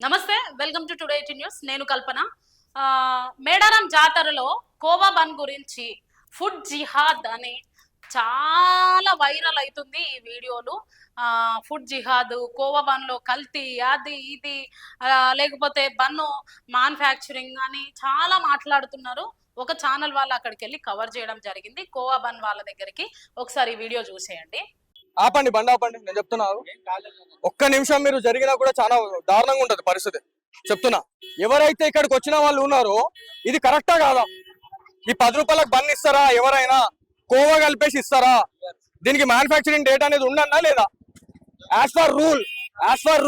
నమస్తే, welcome to today news. నేను కల్పన. మేడారం జాతరలో కోవా బన్ గురించి ఫుడ్ జిహాద్ అని చాలా వైరల్ అవుతుంది ఈ వీడియోలు. ఫుడ్ జిహాద్, కోవా బన్ లో కల్తీ, అది ఇది, లేకపోతే బన్ను మ్యానుఫ్యాక్చరింగ్ అని చాలా మాట్లాడుతున్నారు. ఒక ఛానల్ వాళ్ళు అక్కడికి వెళ్ళి కవర్ చేయడం జరిగింది. కోవా బన్ వాళ్ళ దగ్గరికి ఒకసారి ఈ వీడియో చూసేయండి. ఆపండి, బండి ఆపండి. నేను చెప్తున్నాను, ఒక్క నిమిషం మీరు జరిగినా కూడా చాలా దారుణంగా ఉంటది పరిస్థితి. చెప్తున్నా, ఎవరైతే ఇక్కడికి వచ్చిన వాళ్ళు ఉన్నారో ఇది కరెక్టా కాదా? ఈ 10 రూపాయలకు బన్ ఇస్తారా? ఎవరైనా కోవా కలిపేసి ఇస్తారా? దీనికి మ్యానుఫ్యాక్చరింగ్ డేట్ అనేది ఉండన్నా లేదా? As for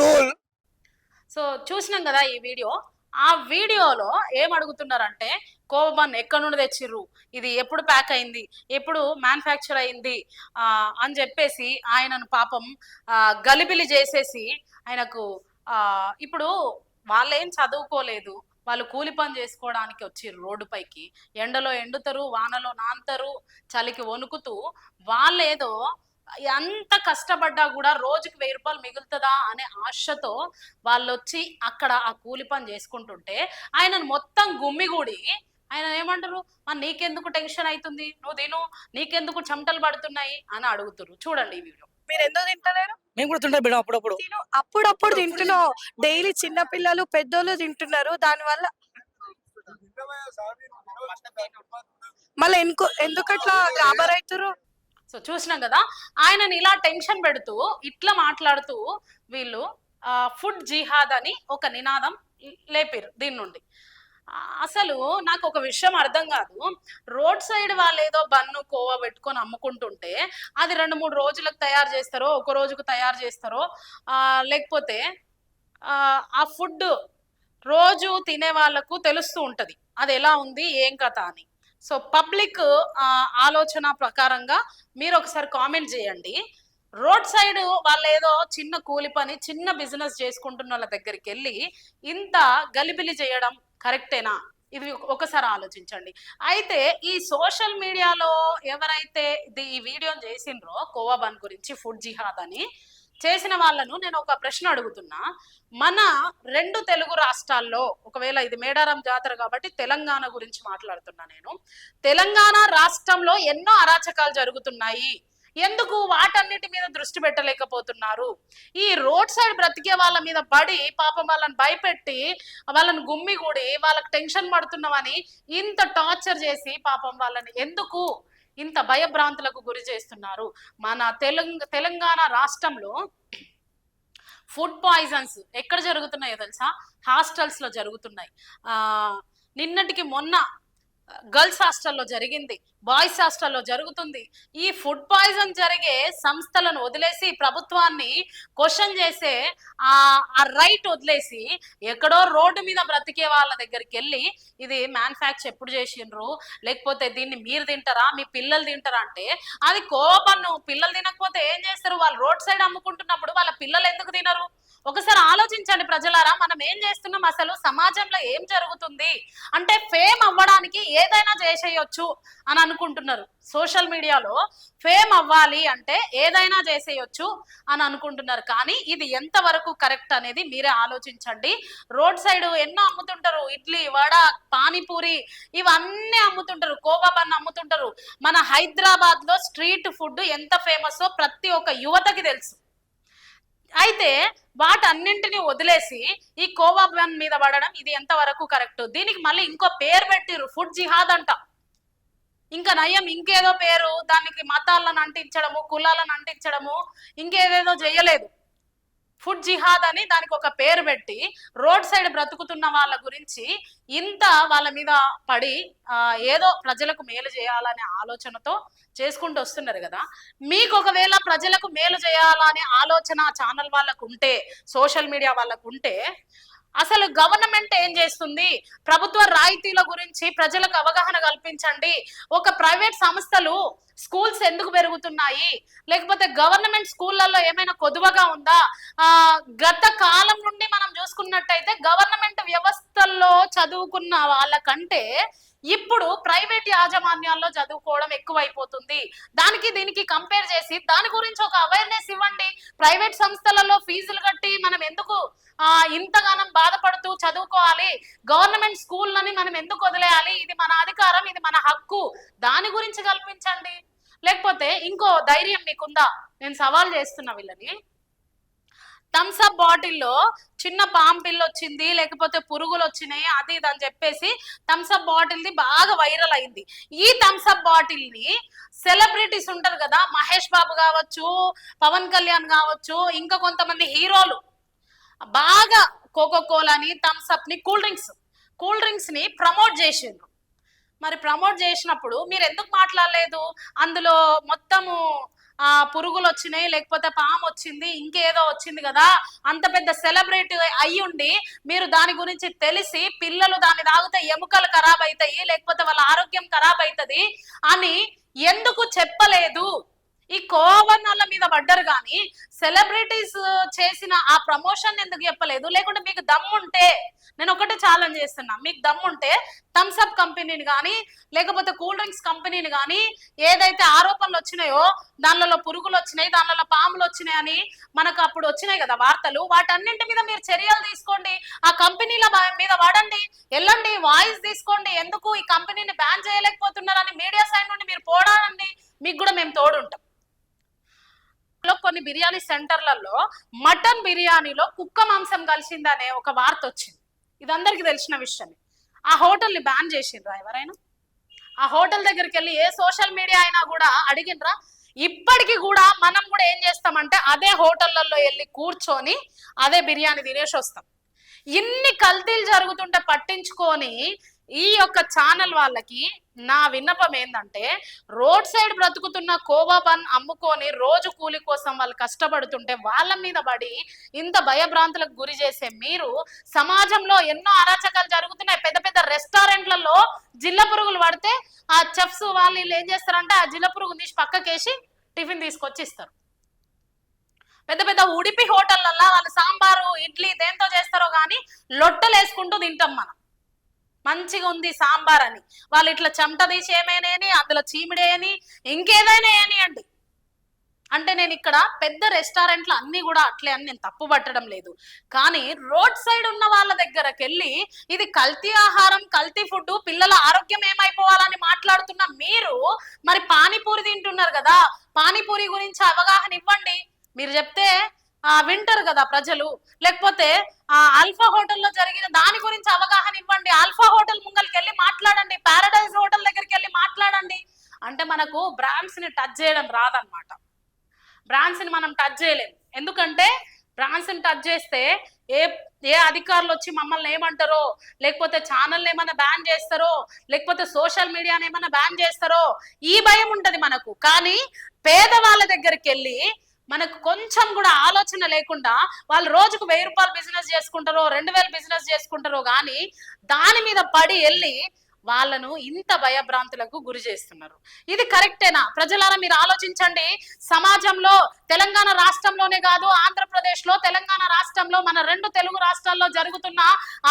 rule. సో చూసినాం కదా ఈ వీడియో. ఆ వీడియోలో ఏం అడుగుతున్నారంటే, కోవా ఎక్కడి నుండి తెచ్చిర్రు, ఇది ఎప్పుడు ప్యాక్ అయింది, ఎప్పుడు మ్యానుఫ్యాక్చర్ అయింది అని చెప్పేసి ఆయనను పాపం గలిబిలి చేసేసి ఆయనకు ఇప్పుడు వాళ్ళేం చదువుకోలేదు, వాళ్ళు కూలి పని చేసుకోవడానికి వచ్చిర్రు రోడ్డుపైకి. ఎండలో ఎండుతారు, వానలో నాంతారు, చలికి వణుకుతూ వాళ్ళేదో ఎంత కష్టపడ్డా కూడా రోజుకి 1000 రూపాయలు మిగులుతుందా అనే ఆశతో వాళ్ళు వచ్చి అక్కడ ఆ కూలి పని చేసుకుంటుంటే ఆయనను మొత్తం గుమ్మిగూడి ఆయన ఏమంటారు, నీకెందుకు టెన్షన్ అవుతుంది, నువ్వు తిను, నీకెందుకు చెమటలు పడుతున్నాయి అని అడుగుతారు. చూడండి ఈ వీడియో. మీరు ఎందుకు తింటలేరు? మేము కూడా తింటాం మేడం, అప్పుడప్పుడు తింటున్నావు. డైలీ చిన్న పిల్లలు పెద్దోళ్ళు తింటున్నారు. దాని వల్ల మళ్ళీ ఎందుకట్లా గ్రామర్ అవుతారు? సో చూసినాం కదా, ఆయనని ఇలా టెన్షన్ పెడుతూ ఇట్లా మాట్లాడుతూ వీళ్ళు ఫుడ్ జిహాద్ అని ఒక నినాదం లేపారు దీని నుండి. అసలు నాకు ఒక విషయం అర్థం కాదు. రోడ్ సైడ్ వాళ్ళు ఏదో బన్ను కోవా పెట్టుకొని అమ్ముకుంటుంటే అది 2-3 రోజులకు తయారు చేస్తారో, ఒక రోజుకు తయారు చేస్తారో, లేకపోతే ఆ ఫుడ్ రోజు తినే వాళ్ళకు తెలుస్తూ ఉంటది అది ఎలా ఉంది ఏం కథ అని. సో పబ్లిక్ ఆలోచన ప్రకారంగా మీరు ఒకసారి కామెంట్ చేయండి. రోడ్ సైడ్ వాళ్ళు ఏదో చిన్న కూలి పని, చిన్న బిజినెస్ చేసుకుంటున్న వాళ్ళ దగ్గరికి వెళ్ళి ఇంత గలిబిలి చేయడం కరెక్టేనా? ఇది ఒకసారి ఆలోచించండి. అయితే ఈ సోషల్ మీడియాలో ఎవరైతే ఈ వీడియోని చేసిండ్రో కోవా బన్ గురించి, ఫుడ్ జిహాద్ అని చేసిన వాళ్ళను నేను ఒక ప్రశ్న అడుగుతున్నా. మన 2 తెలుగు రాష్ట్రాల్లో, ఒకవేళ ఇది మేడారం జాతర కాబట్టి తెలంగాణ గురించి మాట్లాడుతున్నా నేను, తెలంగాణ రాష్ట్రంలో ఎన్నో అరాచకాలు జరుగుతున్నాయి. ఎందుకు వాటన్నిటి మీద దృష్టి పెట్టలేకపోతున్నారు? ఈ రోడ్ సైడ్ బ్రతికే వాళ్ళ మీద పడి పాపం వాళ్ళని భయపెట్టి వాళ్ళని గుమ్మిగూడి వాళ్ళకి టెన్షన్ పడుతున్నామని ఇంత టార్చర్ చేసి పాపం వాళ్ళని ఎందుకు ఇంత భయభ్రాంతులకు గురి చేస్తున్నారు? మన తెలంగాణ రాష్ట్రంలో ఫుడ్ పాయిజన్స్ ఎక్కడ జరుగుతున్నాయో తెలుసా? హాస్టల్స్ లో జరుగుతున్నాయి. నిన్నటికి మొన్న గర్ల్స్ హాస్టల్లో జరిగింది, బాయ్స్ హాస్టల్లో జరుగుతుంది. ఈ ఫుడ్ పాయిజన్ జరిగే సంస్థలను వదిలేసి, ప్రభుత్వాన్ని క్వశ్చన్ చేసే ఆ రైట్ వదిలేసి ఎక్కడో రోడ్డు మీద బ్రతికే వాళ్ళ దగ్గరికి వెళ్ళి ఇది మ్యానుఫ్యాక్చర్ ఎప్పుడు చేసిండ్రు, లేకపోతే దీన్ని మీరు తింటారా, మీ పిల్లలు తింటారా అంటే అది కోపన్ను. పిల్లలు తినకపోతే ఏం చేస్తారు? వాళ్ళు రోడ్ సైడ్ అమ్ముకుంటున్నప్పుడు వాళ్ళ పిల్లలు ఎందుకు తినరు? ఒకసారి ఆలోచించండి ప్రజలారా. మనం ఏం చేస్తున్నాం? అసలు సమాజంలో ఏం జరుగుతుంది అంటే ఫేమ్ అవ్వడానికి ఏదైనా చేసేయొచ్చు అని అనుకుంటున్నారు. సోషల్ మీడియాలో ఫేమ్ అవ్వాలి అంటే ఏదైనా చేసేయొచ్చు అని అనుకుంటున్నారు. కానీ ఇది ఎంతవరకు కరెక్ట్ అనేది మీరే ఆలోచించండి. రోడ్ సైడ్ ఎన్నో అమ్ముతుంటారు, ఇడ్లీ, వడ, పానీపూరి ఇవన్నీ అమ్ముతుంటారు, కోవా బన్ అమ్ముతుంటారు. మన హైదరాబాద్ లో స్ట్రీట్ ఫుడ్ ఎంత ఫేమస్ ప్రతి ఒక్క యువతకి తెలుసు. అయితే వాటన్నింటినీ వదిలేసి ఈ కోవా బన్ మీద పడడం ఇది ఎంతవరకు కరెక్ట్? దీనికి మళ్ళీ ఇంకో పేరు పెట్టిరు, ఫుడ్ జిహాద్ అంట. ఇంకా నయం ఇంకేదో పేరు, దానికి మతాలను అంటించడము, కులాలను అంటించడము, ఇంకేదేదో చేయలేదు. ఫుడ్ జిహాద్ అని దానికి ఒక పేరు పెట్టి రోడ్ సైడ్ బ్రతుకుతున్న వాళ్ళ గురించి ఇంత వాళ్ళ మీద పడి ఏదో ప్రజలకు మేలు చేయాలనే ఆలోచనతో చేసుకుంటూ వస్తున్నారు కదా. మీకు ఒకవేళ ప్రజలకు మేలు చేయాలనే ఆలోచన ఛానల్ వాళ్ళకు ఉంటే, సోషల్ మీడియా వాళ్ళకు ఉంటే, అసలు గవర్నమెంట్ ఏం చేస్తుంది? ప్రభుత్వ రాయితీల గురించి ప్రజలకు అవగాహన కల్పించండి. ఒక ప్రైవేట్ సంస్థలు స్కూల్స్ ఎందుకు పెరుగుతున్నాయి, లేకపోతే గవర్నమెంట్ స్కూళ్ళల్లో ఏమైనా కొదువగా ఉందా? గత కాలం నుండి మనం చూసుకున్నట్టయితే గవర్నమెంట్ వ్యవస్థల్లో చదువుకున్న వాళ్ళకంటే ఇప్పుడు ప్రైవేట్ యాజమాన్యాల్లో చదువుకోవడం ఎక్కువైపోతుంది. దానికి దీనికి కంపేర్ చేసి దాని గురించి ఒక అవేర్నెస్ ఇవ్వండి. ప్రైవేట్ సంస్థలలో ఫీజులు కట్టి మనం ఎందుకు ఇంతగానం బాధపడుతూ చదువుకోవాలి? గవర్నమెంట్ స్కూళ్ళని మనం ఎందుకు వదిలేయాలి? ఇది మన అధికారం, ఇది మన హక్కు, దాని గురించి కల్పించండి. లేకపోతే ఇంకో ధైర్యం మీకుందా? నేను సవాల్ చేస్తున్నా వీళ్ళని. థమ్స్అప్ బాటిల్లో చిన్న పాంపిల్ వచ్చింది, లేకపోతే పురుగులు వచ్చినాయి, అది ఇది అని చెప్పేసి థమ్స్అప్ బాటిల్ది బాగా వైరల్ అయింది. ఈ థమ్స్అప్ బాటిల్ ని సెలబ్రిటీస్ ఉంటారు కదా, మహేష్ బాబు కావచ్చు, పవన్ కళ్యాణ్ కావచ్చు, ఇంకా కొంతమంది హీరోలు బాగా కోకో కోలాని, థమ్స్అప్ ని, కూల్ డ్రింక్స్ ని ప్రమోట్ చేసిండ్రు. మరి ప్రమోట్ చేసినప్పుడు మీరు ఎందుకు మాట్లాడలేదు? అందులో మొత్తము పురుగులు వచ్చినాయి, లేకపోతే పాము వచ్చింది, ఇంకేదో వచ్చింది కదా, అంత పెద్ద సెలబ్రిటీ అయ్యుండి మీరు దాని గురించి తెలిసి పిల్లలు దాన్ని తాగితే ఎముకలు ఖరాబ్ అవుతాయి, లేకపోతే వాళ్ళ ఆరోగ్యం ఖరాబ్ అవుతుంది అని ఎందుకు చెప్పలేదు? ఈ కోవన్నల మీద పడ్డారు కానీ సెలబ్రిటీస్ చేసిన ఆ ప్రమోషన్ ఎందుకు చెప్పలేదు? లేకుంటే మీకు దమ్ముంటే, నేను ఒకటే ఛాలెంజ్ చేస్తున్నా, మీకు దమ్ముంటే థమ్స్అప్ కంపెనీని కానీ లేకపోతే కూల్ డ్రింక్స్ కంపెనీని కానీ ఏదైతే ఆరోపణలు వచ్చినాయో, దానిలో పురుగులు వచ్చినాయి, దానిలో పాములు వచ్చినాయి అని మనకు అప్పుడు వచ్చినాయి కదా వార్తలు, వాటన్నింటి మీద మీరు చర్యలు తీసుకోండి. ఆ కంపెనీల మీద వాడండి, వెళ్ళండి, వాయిస్ తీసుకోండి. ఎందుకు ఈ కంపెనీని బ్యాన్ చేయలేకపోతున్నారని మీడియా సైడ్ నుండి మీరు పోరాడండి, మీకు కూడా మేము తోడుంటాం. కొన్ని బిర్యానీ సెంటర్లలో మటన్ బిర్యానీలో కుక్క మాంసం కలిసిందనే ఒక వార్త వచ్చింది. ఇది అందరికి తెలిసిన విషయమే. ఆ హోటల్ని బ్యాన్ చేసిండ్రా ఎవరైనా? ఆ హోటల్ దగ్గరికి వెళ్ళి ఏ సోషల్ మీడియా అయినా కూడా అడిగినరా? ఇప్పటికీ కూడా మనం కూడా ఏం చేస్తామంటే అదే హోటళ్లలో వెళ్ళి కూర్చొని అదే బిర్యానీ తినేసి వస్తాం. ఇన్ని కల్తీలు జరుగుతుంటే పట్టించుకొని ఈ యొక్క ఛానల్ వాళ్ళకి నా విన్నపం ఏంటంటే, రోడ్ సైడ్ బ్రతుకుతున్న కోవా బన్ అమ్ముకొని రోజు కూలి కోసం వాళ్ళు కష్టపడుతుంటే వాళ్ళ మీద పడి ఇంత భయభ్రాంతులకు గురి చేసే మీరు, సమాజంలో ఎన్నో అరాచకాలు జరుగుతున్నాయి. పెద్ద పెద్ద రెస్టారెంట్లలో జిల్ల పురుగులు పడితే ఆ చెఫ్స్ వాళ్ళు ఏం చేస్తారంటే ఆ జిల్ల పురుగు తీసి పక్కకేసి టిఫిన్ తీసుకొచ్చి ఇస్తారు. పెద్ద పెద్ద ఉడిపి హోటళ్లలో వాళ్ళు సాంబారు ఇడ్లీ దేంతో చేస్తారో కానీ లొట్టలు వేసుకుంటూ తింటాం మనం. మంచిగా ఉంది సాంబార్ అని వాళ్ళు ఇట్లా చెమట తీసి ఏమైనా అందులో చీమిడేయని ఇంకేదైనా ఏనియండి. అంటే నేను ఇక్కడ పెద్ద రెస్టారెంట్లు అన్ని కూడా అట్లే అని నేను తప్పు పట్టడం లేదు, కానీ రోడ్ సైడ్ ఉన్న వాళ్ళ దగ్గరకు వెళ్ళి ఇది కల్తీ ఆహారం, కల్తీ ఫుడ్, పిల్లల ఆరోగ్యం ఏమైపోవాలని మాట్లాడుతున్న మీరు మరి పానీపూరి తింటున్నారు కదా, పానీపూరి గురించి అవగాహన ఇవ్వండి. మీరు చెప్తే వింటారు కదా ప్రజలు. లేకపోతే ఆల్ఫా హోటల్లో జరిగిన దాని గురించి అవగాహన ఇవ్వండి. ఆల్ఫా హోటల్ ముంగలికి వెళ్ళి మాట్లాడండి, పారడైజ్ హోటల్ దగ్గరికి వెళ్ళి మాట్లాడండి. అంటే మనకు బ్రాండ్స్ ని టచ్ చేయడం రాదనమాట. బ్రాండ్స్ ని మనం టచ్ చేయలేము, ఎందుకంటే బ్రాండ్స్ ని టచ్ చేస్తే ఏ అధికారులు వచ్చి మమ్మల్ని ఏమంటారో, లేకపోతే ఛానల్ ఏమైనా బ్యాన్ చేస్తారో, లేకపోతే సోషల్ మీడియాని ఏమైనా బ్యాన్ చేస్తారో ఈ భయం ఉంటది మనకు. కానీ పేదవాళ్ళ దగ్గరికి వెళ్ళి మనకు కొంచెం కూడా ఆలోచన లేకుండా వాళ్ళు రోజుకు 1000 రూపాయలు బిజినెస్ చేసుకుంటారో 2000 బిజినెస్ చేసుకుంటారో కానీ దాని మీద పడి వెళ్ళి వాళ్ళను ఇంత భయభ్రాంతులకు గురి చేస్తున్నారు. ఇది కరెక్టేనా? ప్రజలారా మీరు ఆలోచించండి. సమాజంలో తెలంగాణ రాష్ట్రంలోనే కాదు, ఆంధ్రప్రదేశ్ లో, తెలంగాణ రాష్ట్రంలో, మన 2 తెలుగు రాష్ట్రాల్లో జరుగుతున్న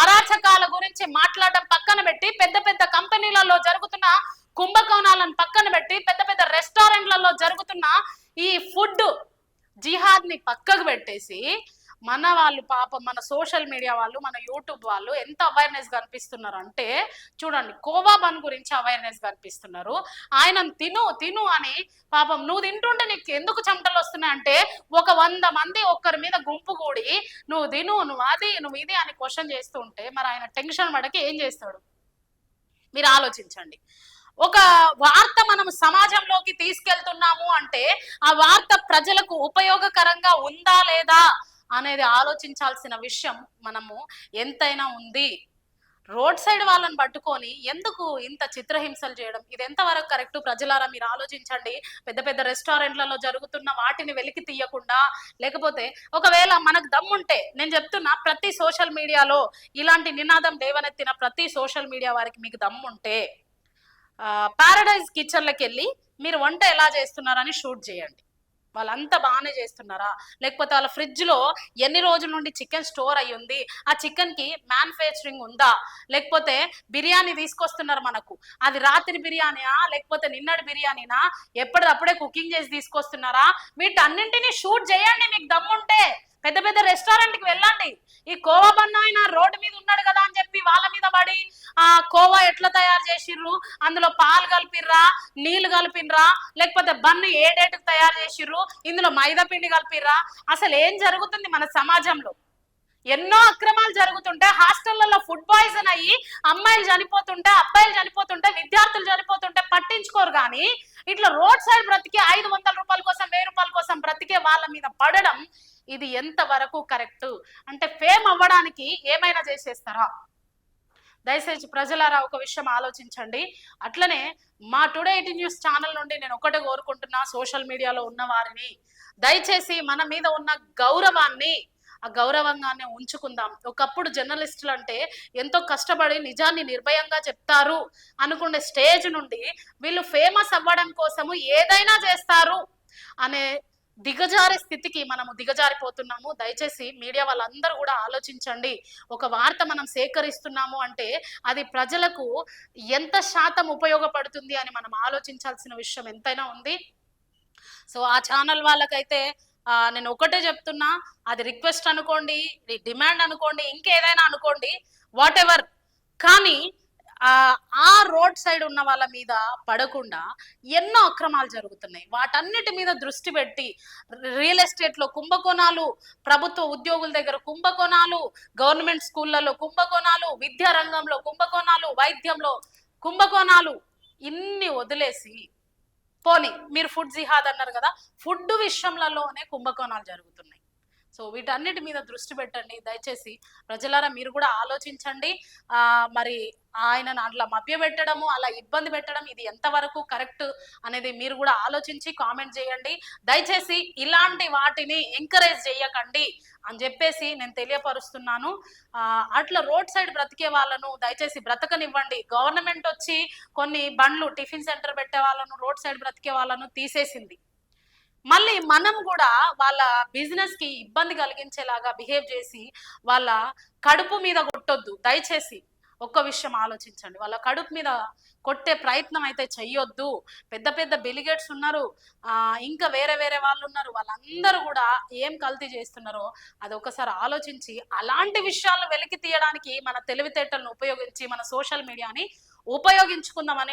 అరాచకాల గురించి మాట్లాడడం పక్కన పెట్టి, పెద్ద పెద్ద కంపెనీలలో జరుగుతున్న కుంభకోణాలను పక్కన పెట్టి, పెద్ద పెద్ద రెస్టారెంట్లలో జరుగుతున్న ఈ ఫుడ్ జిహాద్ ని పక్కకు పెట్టేసి మన వాళ్ళు పాపం, మన సోషల్ మీడియా వాళ్ళు, మన యూట్యూబ్ వాళ్ళు ఎంత అవేర్నెస్ కనిపిస్తున్నారు అంటే చూడండి. కోవా బన్ గురించి అవేర్నెస్ కనిపిస్తున్నారు. ఆయన తిను అని పాపం నువ్వు తింటుంటే నీకు ఎందుకు చెమటలు వస్తున్నాయి అంటే ఒక 100 మంది ఒక్కరి మీద గుంపు కూడి నువ్వు తిను, నువ్వు అది, నువ్వు ఇది అని క్వశ్చన్ చేస్తూ ఉంటే మరి ఆయన టెన్షన్ పడకి ఏం చేస్తాడు? మీరు ఆలోచించండి. ఒక వార్త మనం సమాజంలోకి తీసుకెళ్తున్నాము అంటే ఆ వార్త ప్రజలకు ఉపయోగకరంగా ఉందా లేదా అనేది ఆలోచించాల్సిన విషయం మనము ఎంతైనా ఉంది. రోడ్ సైడ్ వాళ్ళని పట్టుకొని ఎందుకు ఇంత చిత్రహింసలు చేయడం, ఇది ఎంతవరకు కరెక్ట్? ప్రజలారా మీరు ఆలోచించండి. పెద్ద పెద్ద రెస్టారెంట్లలో జరుగుతున్న వాటిని వెలికి తీయకుండా, లేకపోతే ఒకవేళ మనకు దమ్ముంటే నేను చెప్తున్నా, ప్రతి సోషల్ మీడియాలో ఇలాంటి నినాదం లేవనెత్తిన ప్రతి సోషల్ మీడియా వారికి మీకు దమ్ముంటే పారడైజ్ కిచెన్లకు వెళ్ళి మీరు వంట ఎలా చేస్తున్నారని షూట్ చేయండి. వాళ్ళంతా బాగానే చేస్తున్నారా? లేకపోతే వాళ్ళ ఫ్రిడ్జ్ లో ఎన్ని రోజుల నుండి చికెన్ స్టోర్ అయ్యి ఉంది, ఆ చికెన్ కి మ్యానుఫ్యాక్చరింగ్ ఉందా? లేకపోతే బిర్యానీ తీసుకొస్తున్నారు మనకు, అది రాత్రి బిర్యానీయా లేకపోతే నిన్నటి బిర్యానీనా, ఎప్పటిదప్పుడే కుకింగ్ చేసి తీసుకొస్తున్నారా? వీటన్నింటినీ షూట్ చేయండి మీకు దమ్ముంటే. పెద్ద పెద్ద రెస్టారెంట్ కి వెళ్ళండి. ఈ కోవా బన్న ఆయన రోడ్డు మీద ఉన్నాడు కదా అని చెప్పి వాళ్ళ మీద పడి ఆ కోవా ఎట్లా తయారు చేసిర్రు, అందులో పాలు కలిపిర్రా, నీళ్లు కలిపినరా, లేకపోతే బన్ను ఏ డేటుకు తయారు చేసిర్రు, ఇందులో మైదా పిండి కలిపిర్రా, అసలు ఏం జరుగుతుంది మన సమాజంలో? ఎన్నో అక్రమాలు జరుగుతుంటే, హాస్టళ్లలో ఫుడ్ పాయిజన్ అయ్యి అమ్మాయిలు చనిపోతుంటే, అబ్బాయిలు చనిపోతుంటే, విద్యార్థులు చనిపోతుంటే పట్టించుకోరు. కానీ ఇట్లా రోడ్ సైడ్ బ్రతికే 500 రూపాయల కోసం 1000 రూపాయల కోసం బ్రతికే వాళ్ళ మీద పడడం ఇది ఎంత వరకు కరెక్ట్? అంటే ఫేమ్ అవ్వడానికి ఏమైనా చేసేస్తారా? దయచేసి ప్రజలారా ఒక విషయం ఆలోచించండి. అట్లనే మా టుడే 18 న్యూస్ ఛానల్ నుండి నేను ఒకటే కోరుకుంటున్నా, సోషల్ మీడియాలో ఉన్న వారిని దయచేసి మన మీద ఉన్న గౌరవాన్ని, ఆ గౌరవంగానే ఉంచుకుందాం. ఒకప్పుడు జర్నలిస్టులు అంటే ఎంతో కష్టపడి నిజాన్ని నిర్భయంగా చెప్తారు అనుకునే స్టేజ్ నుండి వీళ్ళు ఫేమస్ అవ్వడం కోసము ఏదైనా చేస్తారు అనే దిగజారే స్థితికి మనము దిగజారిపోతున్నాము. దయచేసి మీడియా వాళ్ళందరూ కూడా ఆలోచించండి. ఒక వార్త మనం సేకరిస్తున్నాము అంటే అది ప్రజలకు ఎంత శాతం ఉపయోగపడుతుంది అని మనం ఆలోచించాల్సిన విషయం ఎంతైనా ఉంది. సో ఆ ఛానల్ వాళ్ళకైతే నేను ఒకటే చెప్తున్నా, అది రిక్వెస్ట్ అనుకోండి, డిమాండ్ అనుకోండి, ఇంకేదైనా అనుకోండి, వాట్ ఎవర్, కానీ ఆ రోడ్ సైడ్ ఉన్న వాళ్ళ మీద పడకుండా ఎన్నో అక్రమాలు జరుగుతున్నాయి. వాటన్నిటి మీద దృష్టి పెట్టి రియల్ ఎస్టేట్ లో కుంభకోణాలు, ప్రభుత్వ ఉద్యోగుల దగ్గర కుంభకోణాలు, గవర్నమెంట్ స్కూళ్ళలో కుంభకోణాలు, విద్యా రంగంలో కుంభకోణాలు, వైద్యంలో కుంభకోణాలు, ఇన్ని వదిలేసి పోనీ మీరు ఫుడ్ జిహాద్ అన్నారు కదా, ఫుడ్ విషయంలోనే కుంభకోణాలు జరుగుతున్నాయి. సో వీటన్నిటి మీద దృష్టి పెట్టండి దయచేసి. ప్రజలారా మీరు కూడా ఆలోచించండి. మరి ఆయనను అట్లా మభ్యపెట్టడము, అలా ఇబ్బంది పెట్టడం ఇది ఎంతవరకు కరెక్ట్ అనేది మీరు కూడా ఆలోచించి కామెంట్ చేయండి. దయచేసి ఇలాంటి వాటిని ఎంకరేజ్ చేయకండి అని చెప్పేసి నేను తెలియపరుస్తున్నాను. అట్లా రోడ్ సైడ్ బ్రతికే వాళ్ళను దయచేసి బ్రతకనివ్వండి. గవర్నమెంట్ వచ్చి కొన్ని బండ్లు, టిఫిన్ సెంటర్ పెట్టే వాళ్ళను, రోడ్ సైడ్ బ్రతికే వాళ్ళను తీసేసింది. మళ్ళీ మనం కూడా వాళ్ళ బిజినెస్ కి ఇబ్బంది కలిగించేలాగా బిహేవ్ చేసి వాళ్ళ కడుపు మీద కొట్టొద్దు. దయచేసి ఒక్క విషయం ఆలోచించండి, వాళ్ళ కడుపు మీద కొట్టే ప్రయత్నం అయితే చెయ్యొద్దు. పెద్ద పెద్ద బిలిగేట్స్ ఉన్నారు, ఇంకా వేరే వేరే వాళ్ళు ఉన్నారు, వాళ్ళందరూ కూడా ఏం కల్తీ చేస్తున్నారో అది ఒకసారి ఆలోచించి అలాంటి విషయాలను వెలికి తీయడానికి మన తెలివితేటలను ఉపయోగించి మన సోషల్ మీడియాని ఉపయోగించుకుందామని